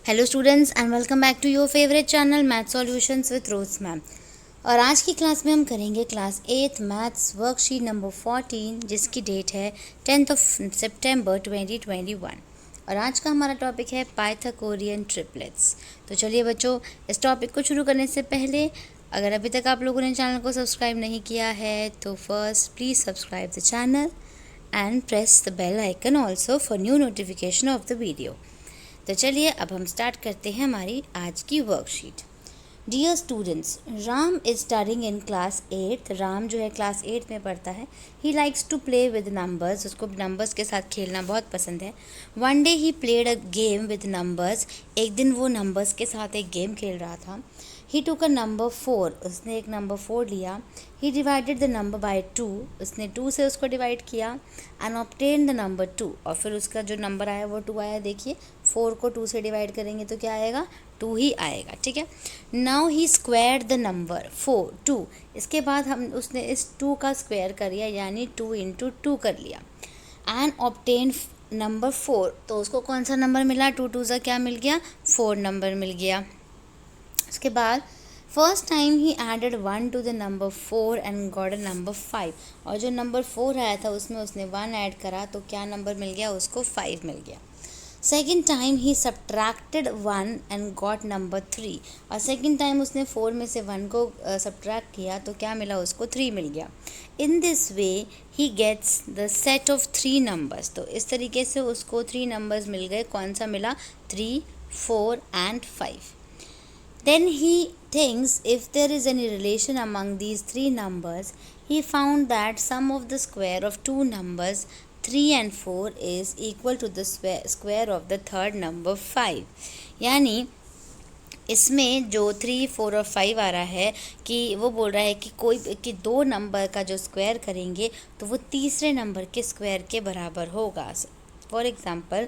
Hello students and welcome back to your favourite channel math solutions with Rose ma'am. और आज की class में हम करेंगे क्लास 8 मैथ्स वर्कशीट नंबर 14 जिसकी डेट है 10th ऑफ सितंबर 2021। और आज का हमारा टॉपिक है पाइथागोरियन ट्रिपलेट्स। तो चलिए बच्चों, इस टॉपिक को शुरू करने से पहले अगर अभी तक आप लोगों ने चैनल को सब्सक्राइब नहीं किया है तो first please subscribe the channel and press the bell icon also for new notification of the video. तो चलिए अब हम स्टार्ट करते हैं हमारी आज की worksheet. Dear students, Ram is studying in class 8। Ram जो है क्लास 8 में पढ़ता है। He likes to play with numbers. उसको नंबर्स के साथ खेलना बहुत पसंद है। One day he played a game with numbers. एक दिन वो नंबर्स के साथ एक गेम खेल रहा था। ही टुक अ नंबर 4। उसने एक नंबर 4 लिया। ही डिवाइडेड द नंबर बाय 2। उसने 2 से उसको डिवाइड किया एंड ऑब्टेन द नंबर 2। और फिर उसका जो नंबर आया वो 2 आया। देखिए 4 को 2 से डिवाइड करेंगे तो क्या आएगा, 2 ही आएगा। ठीक है। Now he square the number 2। इसके बाद उसने इस 2 का स्क्वायर कर लिया, यानी 2 इंटू 2 कर लिया एंड ऑब्टेन नंबर 4। तो उसको कौन सा नंबर मिला, 2 2 सा क्या मिल गया, 4 नंबर मिल गया। उसके बाद first time he added 1 to the number 4 and got a number 5। और जो नंबर 4 आया था उसमें उसने 1 ऐड करा तो क्या नंबर मिल गया, उसको 5 मिल गया। Second time he subtracted 1 and got number 3। और सेकेंड टाइम उसने 4 में से 1 को सब्ट्रैक्ट किया तो क्या मिला, उसको 3 मिल गया। In this way he gets the set of 3 numbers. तो इस तरीके से उसको 3 नंबर्स मिल गए। कौन सा मिला, 3, 4 and 5। Then he thinks if there is any relation among these 3 numbers. He found that sum of the square of 2 numbers 3 and 4 is equal to the square of the third number 5। यानी इसमें जो 3, 4 और 5 आ रहा है कि वो बोल रहा है कि 2 नंबर का जो स्क्वायर करेंगे तो वो तीसरे नंबर के स्क्वायर के बराबर होगा। फॉर एग्ज़ाम्पल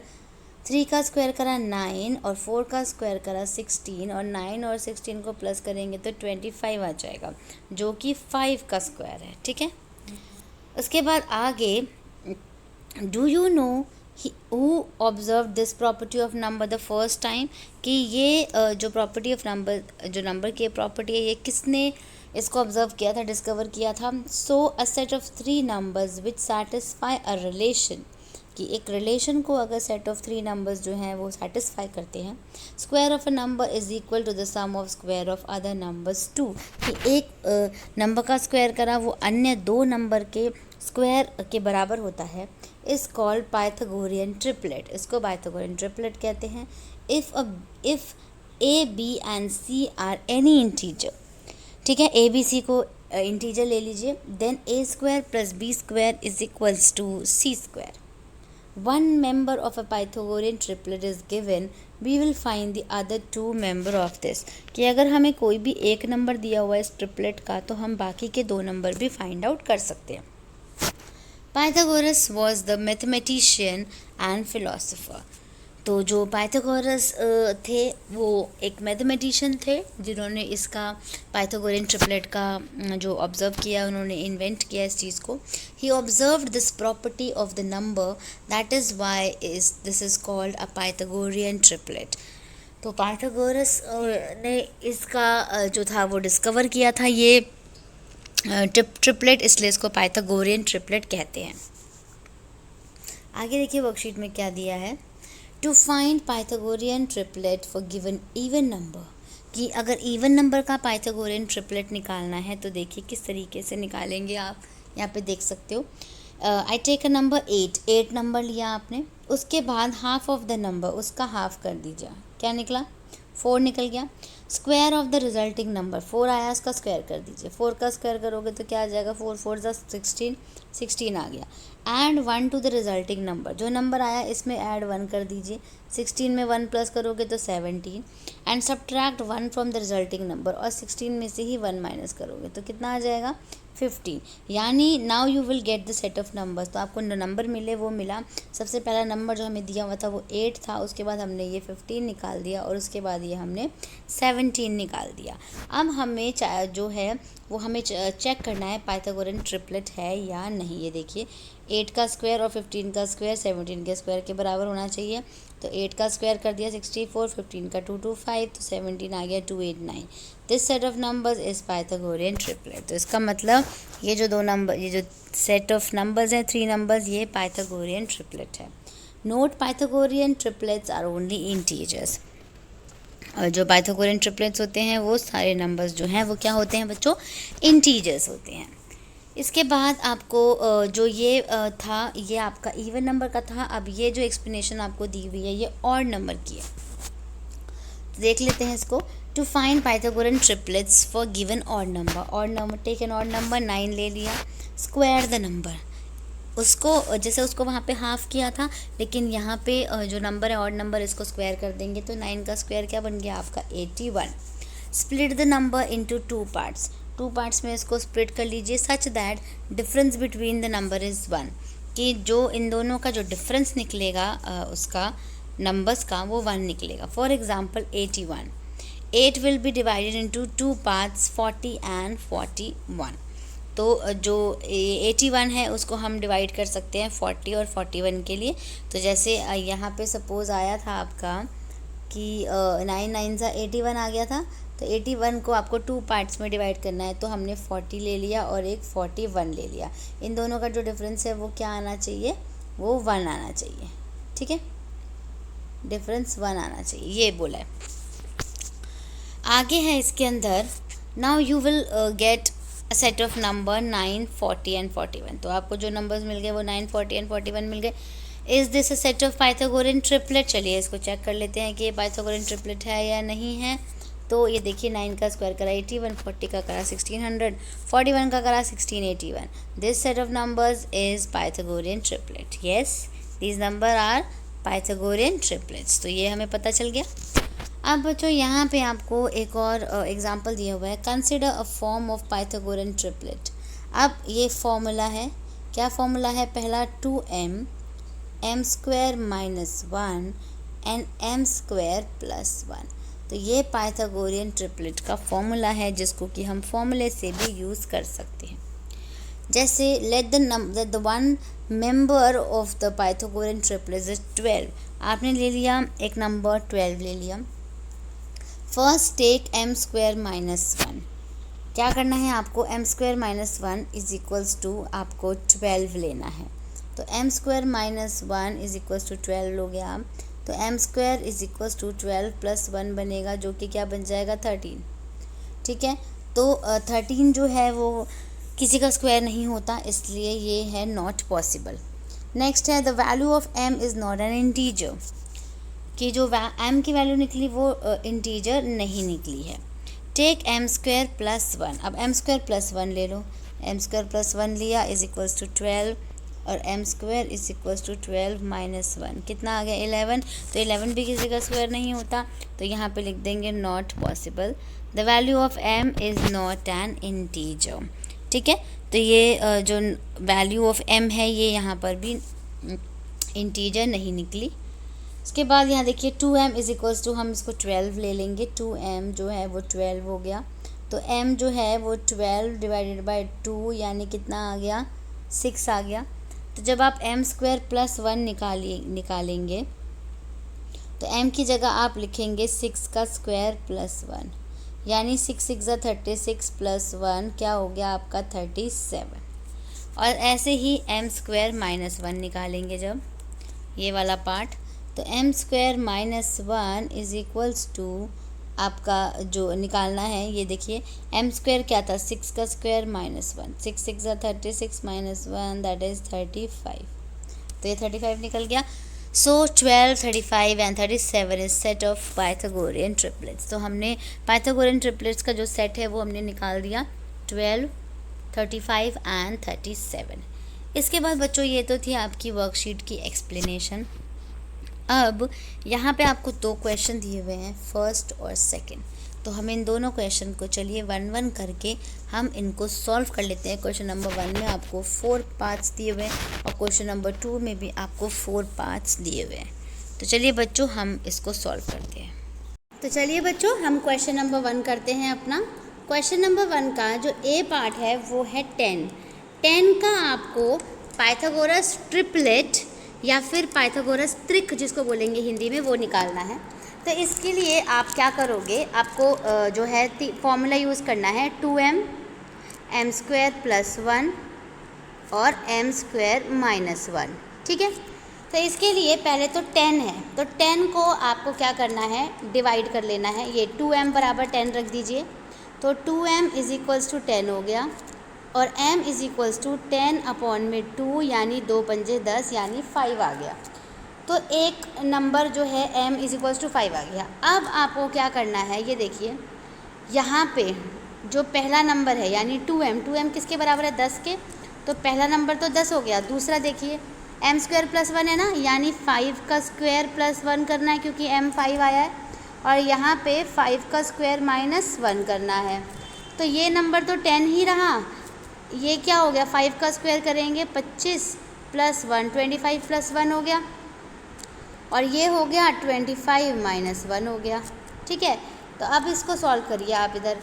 3 का स्क्वायर करा 9 और 4 का स्क्वायर करा 16 और 9 और 16 को प्लस करेंगे तो 25 आ जाएगा, जो कि 5 का स्क्वायर है। ठीक है। उसके बाद आगे, do you know who observe this property of number the first time. कि ये जो प्रॉपर्टी ऑफ नंबर, जो नंबर की प्रॉपर्टी है, ये किसने इसको ऑब्जर्व किया था, डिस्कवर किया था। So a set of 3 numbers which satisfy a relation. कि एक रिलेशन को अगर सेट ऑफ 3 नंबर्स जो हैं वो सेटिस्फाई करते हैं। Square of a number is equal to the sum of square of other numbers 2। कि एक नंबर का स्क्वायर करा वो अन्य 2 नंबर के स्क्वायर के बराबर होता है। Is called Pythagorean triplet. इसको पाइथागोरियन ट्रिपलेट कहते हैं। If A B and C are any integer. ठीक है, ए बी सी को इंटीजर ले लीजिए। Then A square plus B square is equals to C square. One member of a Pythagorean triplet is given, we will find the other 2 member of this। कि अगर हमें कोई भी एक number दिया हुआ है इस ट्रिपलेट का तो हम बाकी के 2 नंबर भी फाइंड आउट कर सकते हैं। Pythagoras was the mathematician and philosopher। तो जो पाइथागोरस थे वो एक मैथमेटिशियन थे जिन्होंने इसका पाइथागोरियन ट्रिपलेट का जो ऑब्ज़र्व किया, उन्होंने इन्वेंट किया इस चीज़ को। He observed this property of the number, that is why this is called a Pythagorean triplet. तो पाइथागोरस ने इसका जो था वो डिस्कवर किया था ये ट्रिपलेट, इसलिए इसको पाइथागोरियन ट्रिपलेट कहते हैं। आगे देखिए वर्कशीट में क्या दिया है। To find Pythagorean triplet for given even number. कि अगर इवन नंबर का पाइथागोरियन ट्रिपलेट निकालना है तो देखिए किस तरीके से निकालेंगे। आप यहाँ पे देख सकते हो। I take a number 8 number लिया आपने। उसके बाद हाफ ऑफ द नंबर, उसका हाफ कर दीजिए। क्या निकला, 4 निकल गया। Square of the resulting number 4 आया, उसका स्क्वायर कर दीजिए। 4 का स्क्वायर करोगे तो क्या आ जाएगा, 4 4 16 आ गया। And 1 to the resulting number, जो नंबर आया इसमें ऐड 1 कर दीजिए। 16 में 1 प्लस करोगे तो 17 and subtract 1 from the resulting number. और 16 में से ही 1 माइनस करोगे तो कितना आ जाएगा, 15। यानी now you will get the set of numbers. तो आपको नंबर मिले वो मिला। सबसे पहला नंबर जो हमें दिया हुआ था वो 8 था, उसके बाद हमने ये 15 निकाल दिया और उसके बाद ये हमने 17 निकाल दिया। अब हमें जो है वो हमें चेक करना है पाइथागोरियन ट्रिपलेट है या नहीं। ये देखिए 8 का स्क्वायर और 15 का स्क्वायर 17 के स्क्वायर के बराबर होना चाहिए। तो 8 का स्क्वायर कर दिया 64, 15 का 225, तो 17 आ गया 289। This set of numbers is Pythagorean triplet. तो इसका मतलब ये जो दो नंबर, ये जो सेट ऑफ नंबर्स हैं 3 नंबर्स, ये पाइथागोरियन ट्रिपलेट है। Note Pythagorean triplets are only integers. और जो पाइथागोरियन ट्रिपलेट्स होते हैं वो सारे नंबर्स जो हैं वो क्या होते हैं बच्चों, इंटीजर्स होते हैं। इसके बाद आपको जो ये था ये आपका इवन नंबर का था। अब ये जो एक्सप्लेनेशन आपको दी हुई है ये ऑड नंबर की है, तो देख लेते हैं इसको। To find Pythagorean triplets for given odd number, take an odd number 9 ले लिया, स्क्वायर द नंबर, उसको जैसे उसको वहाँ पे हाफ किया था, लेकिन यहाँ पे जो नंबर है ऑड नंबर, इसको स्क्वायर कर देंगे तो 9 का स्क्वायर क्या बन गया आपका 81। Split the number into 2 parts, 2 parts में इसको स्प्लिट कर लीजिए such that difference between the number is 1, कि जो इन दोनों का जो डिफरेंस निकलेगा उसका नंबर्स का वो 1 निकलेगा। For example 81, 8 will be divided into 2 parts 40 and 41। तो जो 81 है उसको हम डिवाइड कर सकते हैं 40 और 41 के लिए। तो जैसे यहाँ पे सपोज़ आया था आपका कि 9 9 सा 81 आ गया था, तो 81 को आपको 2 पार्ट्स में डिवाइड करना है, तो हमने 40 ले लिया और एक 41 ले लिया। इन दोनों का जो डिफरेंस है वो क्या आना चाहिए, वो 1 आना चाहिए। ठीक है, डिफरेंस 1 आना चाहिए, ये बोला है। आगे है इसके अंदर, now you will get a set of number 9, 40 and 41। तो आपको जो नंबर्स मिल गए वो 9, 40 एंड 41 मिल गए। Is this a set of Pythagorean triplet? चलिए इसको चेक कर लेते हैं कि ये पाइथागोरियन ट्रिपलेट है या नहीं है। तो ये देखिए 9 का स्क्वायर करा 81, 40 का करा 1600, 41 का करा 1681। This set of numbers is Pythagorean triplet. Yes, these number are Pythagorean triplets. तो ये हमें पता चल गया। अब बच्चों यहाँ पे आपको एक और एग्जांपल दिया हुआ है, consider a form of Pythagorean triplet. अब ये फॉर्मूला है, क्या फॉर्मूला है? पहला 2m, m square minus 1 and m square plus 1। तो ये पाइथागोरियन ट्रिपलेट का फॉर्मूला है, जिसको कि हम फॉर्मूले से भी यूज़ कर सकते हैं। जैसे let the one member of the Pythagorean triplet is 12। आपने ले लिया एक नंबर 12 ले लिया। First take m square minus 1। क्या करना है आपको? m square minus 1 is equals to आपको 12 लेना है। तो m square minus 1 is equals to 12 हो गया। तो m square is equals to 12 plus 1 बनेगा, जो कि क्या बन जाएगा 13। ठीक है, तो 13 जो है वो किसी का स्क्वायर नहीं होता, इसलिए ये है नॉट पॉसिबल। नेक्स्ट है the value of m is not an integer, कि जो m की वैल्यू निकली वो इंटीजर नहीं निकली है। Take m square plus 1। अब m स्क्वायर प्लस 1 ले लो, m स्क्वायर प्लस 1 लिया इज इक्वल्स टू 12, और m square is equals to 12 minus 1 कितना आ गया 11। तो 11 भी किसी का स्क्वायर नहीं होता, तो यहाँ पे लिख देंगे not possible. The value of m is not an integer. ठीक है, तो ये जो वैल्यू ऑफ m है ये यहाँ पर भी इंटीजर नहीं निकली। उसके बाद यहाँ देखिए 2m इज़ इक्वल्स टू, हम इसको 12 ले लेंगे, 2m जो है वो 12 हो गया। तो m जो है वो 12 डिवाइडेड बाई 2 यानी कितना आ गया 6 आ गया। तो जब आप m स्क्वायर प्लस 1 निकालेंगे तो m की जगह आप लिखेंगे 6 का स्क्वायर प्लस 1, यानी 6 6 36 प्लस 1 क्या हो गया आपका 37। और ऐसे ही m स्क्वायर माइनस 1 निकालेंगे जब, ये वाला पार्ट, तो m square minus 1 is equals to आपका जो निकालना है, ये देखिए m स्क्वायर क्या था 6 का square minus 1, 6 6 36 minus 1 that is 35। तो ये 35 निकल गया। सो 12, 35 and 37 is set of Pythagorean triplets. तो हमने पाइथागोरियन ट्रिपलेट्स का जो सेट है वो हमने निकाल दिया 12, 35 एंड 37। इसके बाद बच्चों ये तो थी आपकी वर्कशीट की एक्सप्लेनेशन। अब यहाँ पे आपको 2 क्वेश्चन दिए हुए हैं, फर्स्ट और सेकंड। तो हम इन दोनों क्वेश्चन को चलिए 1 1 करके हम इनको सॉल्व कर लेते हैं। क्वेश्चन नंबर 1 में आपको 4 पार्ट्स दिए हुए हैं और क्वेश्चन नंबर 2 में भी आपको 4 पार्ट्स दिए हुए हैं। तो चलिए बच्चों हम इसको सॉल्व करते हैं। तो चलिए बच्चों हम क्वेश्चन नंबर 1 करते हैं अपना। क्वेश्चन नंबर 1 का जो ए पार्ट है वो है 10 का आपको पाइथागोरस ट्रिपलेट या फिर पाइथागोरस त्रिक जिसको बोलेंगे हिंदी में, वो निकालना है। तो इसके लिए आप क्या करोगे, आपको जो है फॉर्मूला यूज़ करना है 2m m² + 1 और m² - 1, ठीक है। तो इसके लिए पहले तो 10 है, तो 10 को आपको क्या करना है, डिवाइड कर लेना है। ये 2m बराबर 10 रख दीजिए, तो 2m = 10 हो गया, और m = 10/2 यानी 2 पंजे 10 यानी 5 आ गया। तो एक नंबर जो है m = 5 आ गया। अब आपको क्या करना है, ये देखिए यहाँ पे जो पहला नंबर है यानी 2m किसके बराबर है, 10 के, तो पहला नंबर तो 10 हो गया। दूसरा देखिए m² + 1 है ना, यानी 5 का स्क्वायर + 1 करना है क्योंकि m 5 आया है, और यहाँ पे 5 का स्क्वायर - 1 करना है। तो ये नंबर तो 10 ही रहा, ये क्या हो गया, 5 का स्क्वायर करेंगे 25 + 1 25 + 1 हो गया, और ये हो गया 25 - 1 हो गया, ठीक है। तो अब इसको सॉल्व करिए आप इधर,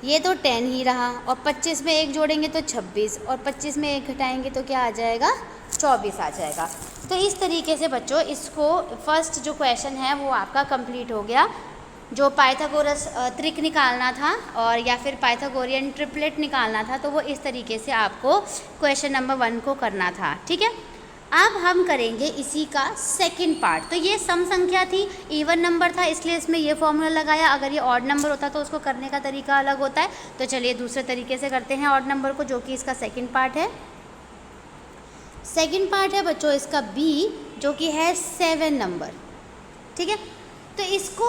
ये तो 10 ही रहा, और 25 में 1 जोड़ेंगे तो 26, और 25 में 1 घटाएंगे तो क्या आ जाएगा, 24 आ जाएगा। तो इस तरीके से बच्चों इसको फर्स्ट जो क्वेश्चन है वो आपका कंप्लीट हो गया। जो पाइथागोरस त्रिक निकालना था और या फिर पाइथागोरियन ट्रिपलेट निकालना था, तो वो इस तरीके से आपको क्वेश्चन नंबर 1 को करना था, ठीक है। अब हम करेंगे इसी का सेकंड पार्ट। तो ये सम संख्या थी, इवन नंबर था, इसलिए इसमें ये फॉर्मूला लगाया। अगर ये ऑड नंबर होता तो उसको करने का तरीका अलग होता है। तो चलिए दूसरे तरीके से करते हैं ऑड नंबर को, जो कि इसका सेकंड पार्ट है। सेकंड पार्ट है बच्चों इसका बी, जो कि है 7 नंबर, ठीक है। तो इसको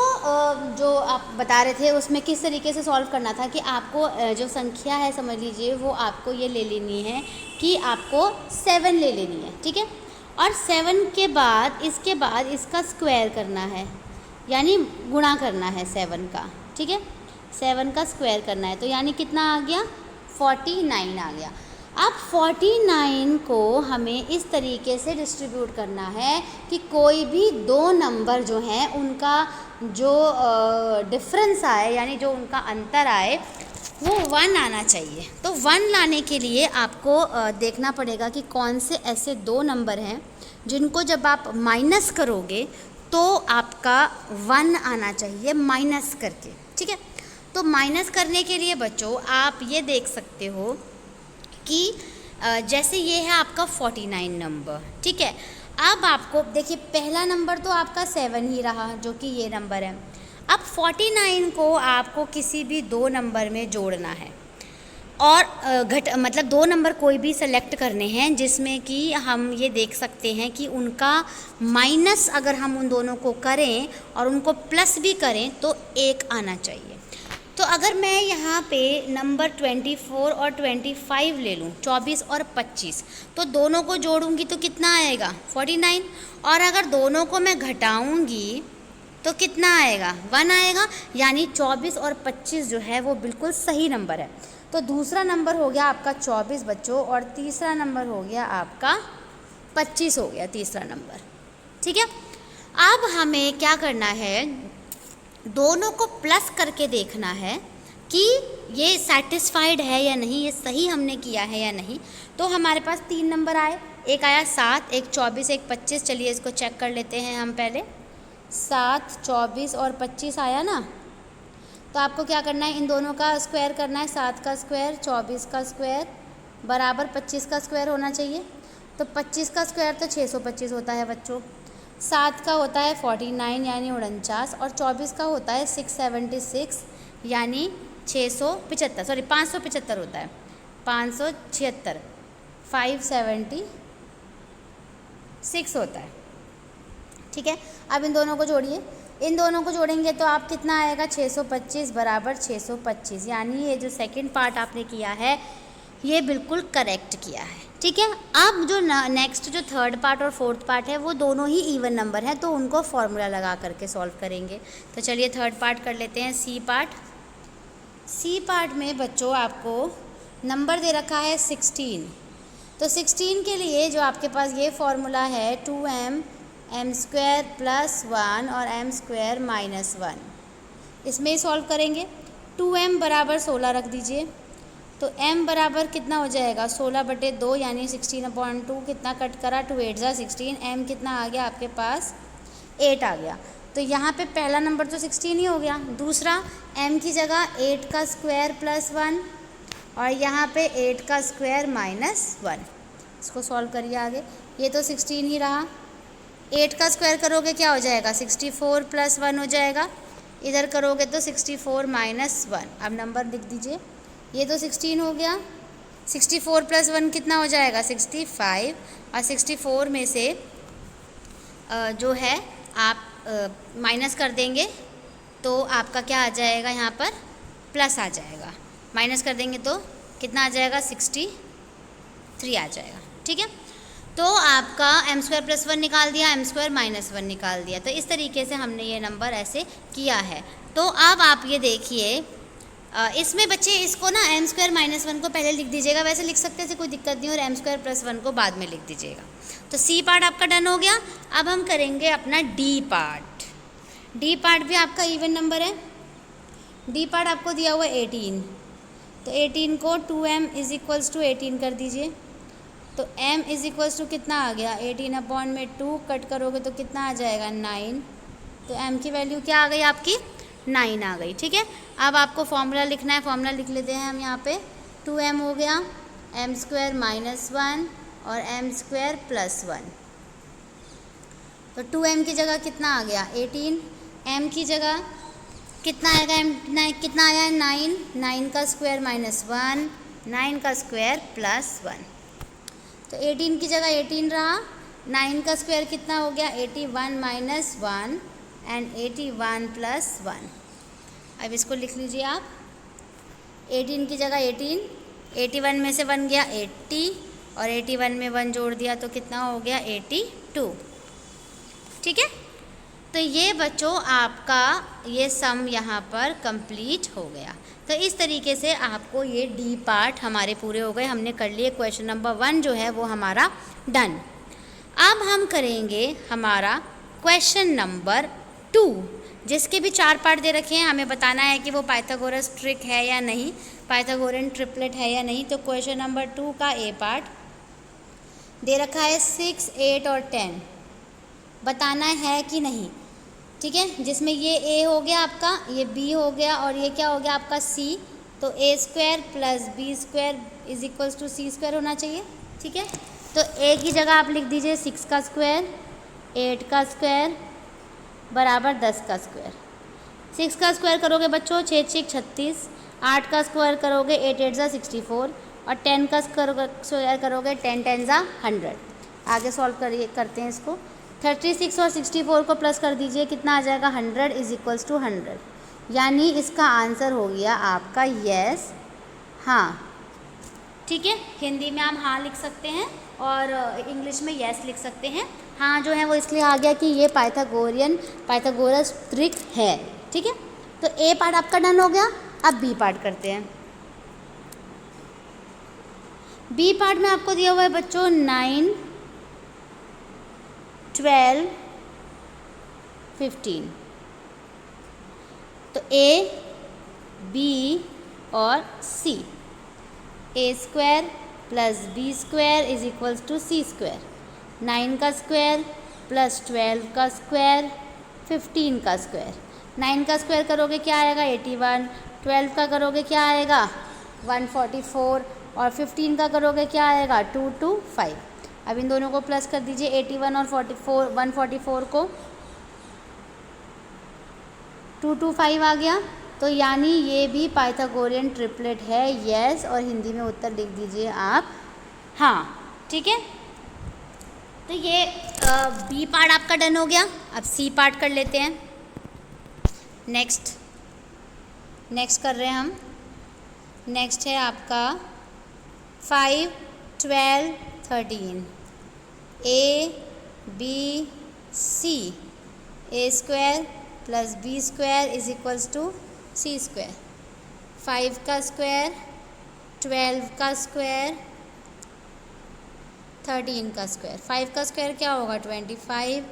जो आप बता रहे थे उसमें किस तरीके से सॉल्व करना था कि आपको जो संख्या है समझ लीजिए वो आपको ये ले लेनी है कि आपको 7 ले लेनी है, ठीक है। और 7 के बाद इसके बाद इसका स्क्वायर करना है, यानी गुणा करना है 7 का, ठीक है। 7 का स्क्वायर करना है, तो यानी कितना आ गया, 49 आ गया। अब 49 को हमें इस तरीके से डिस्ट्रीब्यूट करना है कि कोई भी दो नंबर जो हैं उनका जो डिफरेंस आए, यानी जो उनका अंतर आए, वो 1 आना चाहिए। तो 1 लाने के लिए आपको देखना पड़ेगा कि कौन से ऐसे दो नंबर हैं जिनको जब आप माइनस करोगे तो आपका 1 आना चाहिए माइनस करके, ठीक है। तो माइनस करने के लिए बच्चों आप ये देख सकते हो कि जैसे ये है आपका 49 नंबर, ठीक है। अब आपको देखिए पहला नंबर तो आपका 7 ही रहा, जो कि ये नंबर है। अब 49 को आपको किसी भी दो नंबर में जोड़ना है, और मतलब दो नंबर कोई भी सेलेक्ट करने हैं जिसमें कि हम ये देख सकते हैं कि उनका माइनस अगर हम उन दोनों को करें और उनको प्लस भी करें तो 1 आना चाहिए। तो अगर मैं यहाँ पे नंबर 24 और 25 ले लूँ, 24 और 25, तो दोनों को जोड़ूंगी तो कितना आएगा, 49। और अगर दोनों को मैं घटाऊंगी तो कितना आएगा, 1 आएगा। यानी 24 और 25 जो है वो बिल्कुल सही नंबर है। तो दूसरा नंबर हो गया आपका 24 बच्चों, और तीसरा नंबर हो गया आपका 25 हो गया तीसरा नंबर, ठीक है। अब हमें क्या करना है, दोनों को प्लस करके देखना है कि ये सेटिस्फाइड है या नहीं, ये सही हमने किया है या नहीं। तो हमारे पास 3 नंबर आए, एक आया 7, एक 24, एक 25। चलिए इसको चेक कर लेते हैं हम पहले। 7, 24 और 25 आया ना, तो आपको क्या करना है, इन दोनों का स्क्वायर करना है। 7 का स्क्वायर 24 का स्क्वायर बराबर 25 का स्क्वायर होना चाहिए। तो 25 का स्क्वायर तो 625 होता है बच्चों। 7 का होता है 49 यानी 49, और 24 का होता है 676 यानी 575 होता है, 576, 576 होता है, ठीक है। अब इन दोनों को जोड़िए, इन दोनों को जोड़ेंगे तो आप कितना आएगा, 625 बराबर 625, यानी ये जो सेकंड पार्ट आपने किया है ये बिल्कुल करेक्ट किया है, ठीक है। अब जो नेक्स्ट जो थर्ड पार्ट और फोर्थ पार्ट है वो दोनों ही इवन नंबर है, तो उनको फॉर्मूला लगा करके सॉल्व करेंगे। तो चलिए थर्ड पार्ट कर लेते हैं, सी पार्ट। सी पार्ट में बच्चों आपको नंबर दे रखा है 16। तो 16 के लिए जो आपके पास ये फॉर्मूला है 2m m² + 1 और m² - 1, इसमें ही सॉल्व करेंगे। 2m बराबर 16 रख दीजिए, तो m बराबर कितना हो जाएगा 16/2 यानी 16/2 कितना कट करा 2 8 ज़ा 16, m कितना आ गया आपके पास 8 आ गया। तो यहाँ पे पहला नंबर तो 16 ही हो गया। दूसरा m की जगह 8 का स्क्वायर प्लस 1 और यहाँ पे 8 का स्क्वायर माइनस 1। इसको सॉल्व करिए आगे। ये तो 16 ही रहा। 8 का स्क्वायर करोगे क्या हो जाएगा 64 प्लस 1 हो जाएगा। इधर करोगे तो 64 माइनस 1। अब नंबर लिख दीजिए। ये तो 16 हो गया। 64 प्लस 1 कितना हो जाएगा 65 और 64 में से जो है आप माइनस कर देंगे तो आपका क्या आ जाएगा यहाँ पर प्लस आ जाएगा। माइनस कर देंगे तो कितना आ जाएगा 63 आ जाएगा। ठीक है, तो आपका m स्क्वायर प्लस 1 निकाल दिया, m स्क्वायर माइनस 1 निकाल दिया। तो इस तरीके से हमने ये नंबर ऐसे किया है। तो अब आप ये देखिए इसमें बच्चे इसको ना m स्क्वायर माइनस 1 को पहले लिख दीजिएगा, वैसे लिख सकते थे कोई दिक्कत नहीं, और m स्क्वायर प्लस 1 को बाद में लिख दीजिएगा। तो c पार्ट आपका डन हो गया। अब हम करेंगे अपना d पार्ट। d पार्ट भी आपका इवन नंबर है। d पार्ट आपको दिया हुआ 18, तो 18 को 2m इज इक्वल्स टू 18 कर दीजिए। तो m इज इक्वल्स टू कितना आ गया 18/2 कट करोगे तो कितना आ जाएगा 9। तो m की वैल्यू क्या आ गई आपकी 9 आ गई। ठीक है, अब आपको फॉर्मूला लिखना है। फॉर्मूला लिख लेते हैं हम यहाँ पे। 2m हो गया m स्क्वायर माइनस 1 और m स्क्वायर प्लस 1। तो 2m की जगह कितना आ गया 18, m की जगह कितना आएगा कितना आया 9, 9 का स्क्वायर माइनस 1, 9 का स्क्वायर प्लस 1। तो 18 की जगह 18 रहा। 9 का स्क्वायर कितना हो गया 81 माइनस 1 एंड 81 प्लस 1। अब इसको लिख लीजिए आप। 18 की जगह 18, 81 में से 1 गया 80 और 81 में 1 जोड़ दिया तो कितना हो गया 82। ठीक है, तो ये बच्चों आपका ये सम यहाँ पर कंप्लीट हो गया। तो इस तरीके से आपको ये डी पार्ट हमारे पूरे हो गए। हमने कर लिए क्वेश्चन नंबर 1 जो है वो हमारा डन। अब हम करेंगे हमारा क्वेश्चन नंबर 2, जिसके भी 4 पार्ट दे रखे हैं। हमें बताना है कि वो पाइथागोरस ट्रिक है या नहीं, पाइथागोरियन ट्रिपलेट है या नहीं। तो क्वेश्चन नंबर 2 का ए पार्ट दे रखा है 6, 8 और 10, बताना है कि नहीं। ठीक है, जिसमें ये a हो गया आपका, ये b हो गया और ये क्या हो गया आपका c। तो a square plus b square is equals to c square होना चाहिए। ठीक है, तो a की जगह आप लिख दीजिए 6 का स्क्वायर, 8 का स्क्वायर बराबर 10 का स्क्वायर। 6 का स्क्वायर करोगे बच्चों 6 6 36, 8 का स्क्वायर करोगे 8 8 ज़ा 64 और 10 का स्क्वायर करोगे 10 10 ज़ा 100। आगे सॉल्व करते हैं इसको। 36 और 64 को प्लस कर दीजिए, कितना आ जाएगा 100 इज इक्वल्स टू 100। यानी इसका आंसर हो गया आपका यस हाँ। ठीक है, हिंदी में हम हाँ लिख सकते हैं और इंग्लिश में यस लिख सकते हैं। हाँ जो है वो इसलिए आ गया कि ये पाइथागोरस ट्रिक है। ठीक है, तो ए पार्ट आपका डन हो गया। अब बी पार्ट करते हैं। बी पार्ट में आपको दिया हुआ है बच्चों 9, 12, 15। तो ए, बी और C. A square plus B square is equals to C square. 9 का स्क्वायर प्लस 12 का स्क्वायर 15 का स्क्वायर। 9 का स्क्वायर करोगे क्या आएगा 81, 12 का करोगे क्या आएगा 144 और 15 का करोगे क्या आएगा 225। अब इन दोनों को प्लस कर दीजिए 81 और 144 को 225 आ गया। तो यानी ये भी पाइथागोरियन ट्रिपलेट है यस, और हिंदी में उत्तर लिख दीजिए आप हाँ। ठीक है, तो ये बी पार्ट आपका डन हो गया। अब सी पार्ट कर लेते हैं। नेक्स्ट कर रहे हैं हम। नेक्स्ट है आपका 5, 12, 13। A B C. A square plus B square is equals to C square. 5 का स्क्वायर, 12 का स्क्वायर, 13 का स्क्वायर। 5 का स्क्वायर क्या होगा 25,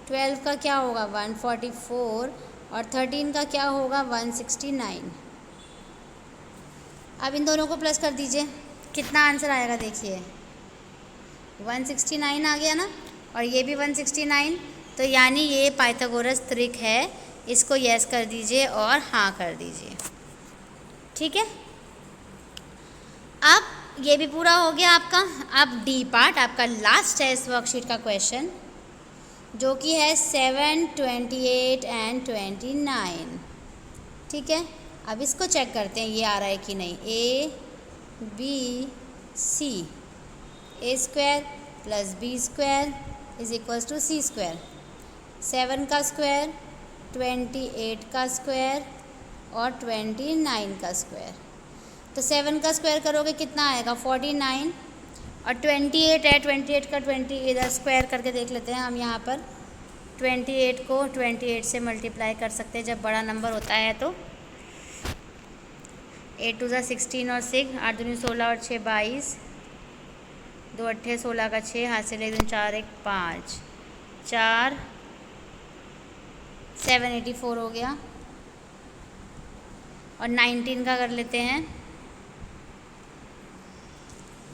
12 का क्या होगा 144 और 13 का क्या होगा 169। अब इन दोनों को प्लस कर दीजिए, कितना आंसर आएगा देखिए, 169 आ गया ना, और ये भी 169, तो यानी ये पाइथागोरस त्रिक है। इसको यस कर दीजिए और हाँ कर दीजिए, ठीक है। अब ये भी पूरा हो गया आपका। अब डी पार्ट आपका लास्ट है इस वर्कशीट का क्वेश्चन, जो कि है 7, 28 एंड 29, ठीक है। अब इसको चेक करते हैं ये आ रहा है कि नहीं। A B C, A square plus B square is equals to C square, 7 का स्क्वायर, 28 का स्क्वायर और 29 का स्क्वायर। तो 7 का स्क्वायर करोगे कितना आएगा 49, और 28 है, 28 का 20 इधर स्क्वायर करके देख लेते हैं हम। यहाँ पर 28 को 28 से मल्टीप्लाई कर सकते हैं जब बड़ा नंबर होता है तो। 8 2 16 और 6, 8 दूनी 16 और 6 22, 2 8 16 का 6, हाथ से 1 4 1 5, 4 784 हो गया। और 19 का कर लेते हैं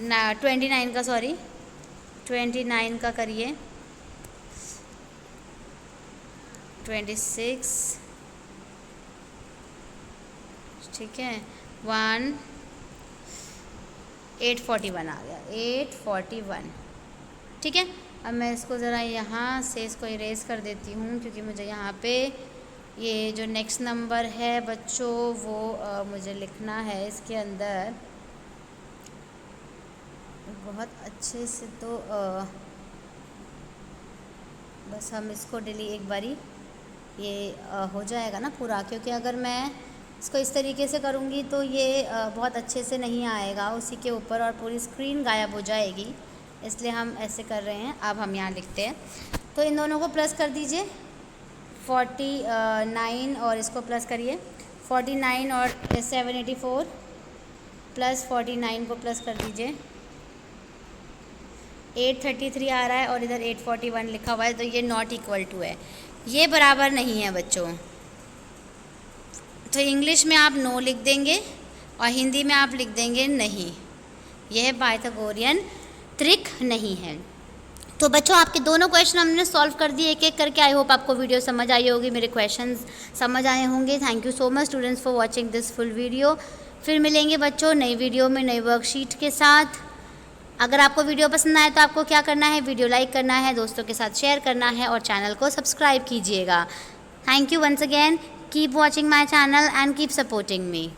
ना, 29 का, सॉरी 29 का करिए, 26, ठीक है, 841 आ गया, 841, ठीक है। अब मैं इसको ज़रा यहाँ से इसको इरेज कर देती हूँ, क्योंकि मुझे यहाँ पे ये जो नेक्स्ट नंबर है बच्चों वो मुझे लिखना है इसके अंदर बहुत अच्छे से। तो बस हम इसको डेली एक बारी ये हो जाएगा ना पूरा, क्योंकि अगर मैं इसको इस तरीके से करूँगी तो ये बहुत अच्छे से नहीं आएगा उसी के ऊपर, और पूरी स्क्रीन गायब हो जाएगी, इसलिए हम ऐसे कर रहे हैं। अब हम यहाँ लिखते हैं, तो इन दोनों को प्लस कर दीजिए, 49 और इसको प्लस करिए, 49 और 784 प्लस 49 को प्लस कर दीजिए, 833 आ रहा है और इधर 841 लिखा हुआ है, तो ये नॉट इक्वल टू है, ये बराबर नहीं है बच्चों। तो इंग्लिश में आप नो लिख देंगे और हिंदी में आप लिख देंगे नहीं, यह पाइथागोरियन त्रिक नहीं है। तो बच्चों आपके दोनों क्वेश्चन हमने सॉल्व कर दिए एक एक करके। आई होप आपको वीडियो समझ आई होगी, मेरे क्वेश्चंस समझ आए होंगे। Thank you so much students for watching this full video. फिर मिलेंगे बच्चों नई वीडियो में नई वर्कशीट के साथ। अगर आपको वीडियो पसंद आए तो आपको क्या करना है, वीडियो लाइक करना है, दोस्तों के साथ शेयर करना है और चैनल को सब्सक्राइब कीजिएगा। Thank you once again, keep watching my channel and keep supporting me.